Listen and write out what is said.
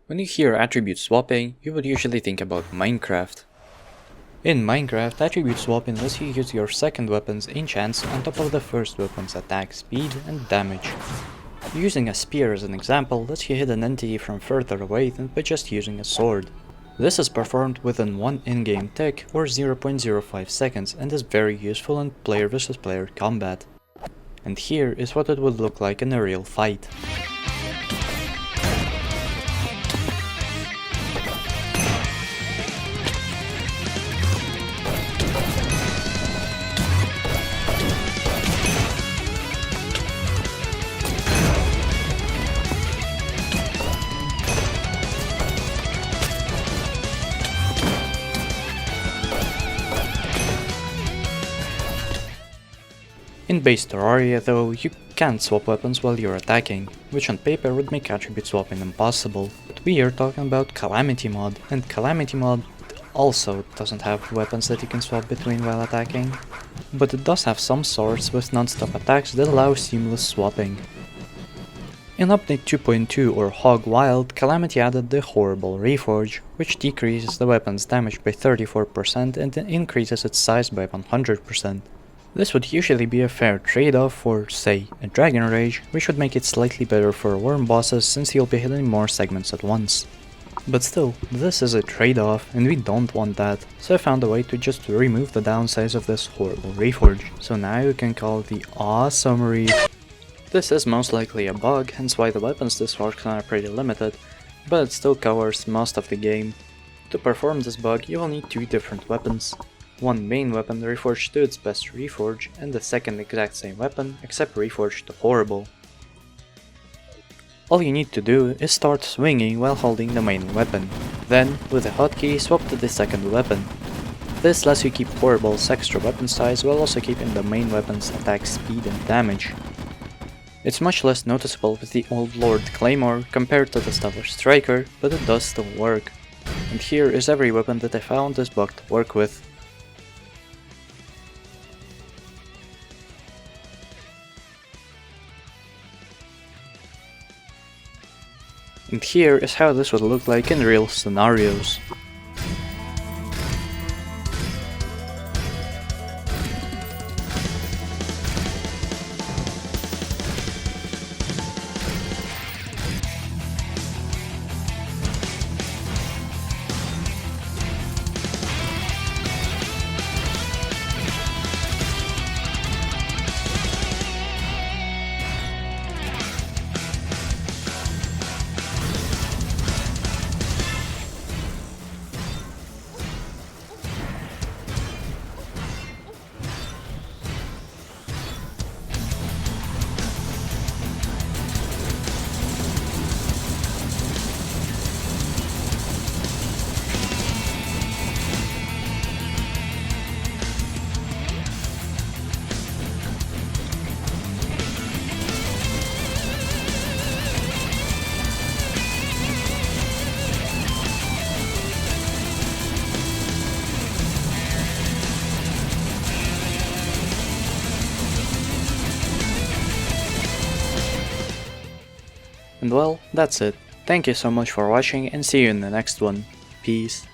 When you hear attribute swapping, you would usually think about Minecraft. In Minecraft, attribute swapping lets you use your second weapon's enchants on top of the first weapon's attack speed and damage. Using a spear as an example lets you hit an entity from further away than by just using a sword. This is performed within one in-game tick or 0.05 seconds and is very useful in player vs player combat. And here is what it would look like in a real fight. In base Terraria though, you can't swap weapons while you're attacking, which on paper would make attribute swapping impossible, but we are talking about Calamity Mod, and Calamity Mod also doesn't have weapons that you can swap between while attacking, but it does have some swords with non-stop attacks that allow seamless swapping. In update 2.2 or Hog Wild, Calamity added the horrible reforge, which decreases the weapon's damage by 34% and increases its size by 100%. This would usually be a fair trade-off for, say, a Dragon Rage, which would make it slightly better for worm bosses since you'll be hitting more segments at once. But still, this is a trade-off and we don't want that, so I found a way to just remove the downsides of this horrible reforge. So now you can call it the awesome Reef. This is most likely a bug, hence why the weapons this works on are pretty limited, but it still covers most of the game. To perform this bug, you will need two different weapons. One main weapon reforged to its best reforge, and the second exact same weapon, except reforged to horrible. All you need to do is start swinging while holding the main weapon. Then, with a hotkey, swap to the second weapon. This lets you keep horrible's extra weapon size while also keeping the main weapon's attack speed and damage. It's much less noticeable with the Old Lord Claymore compared to the Stellar Striker, but it does still work. And here is every weapon that I found this bug to work with. And here is how this would look like in real scenarios. And well, that's it. Thank you so much for watching and see you in the next one. Peace.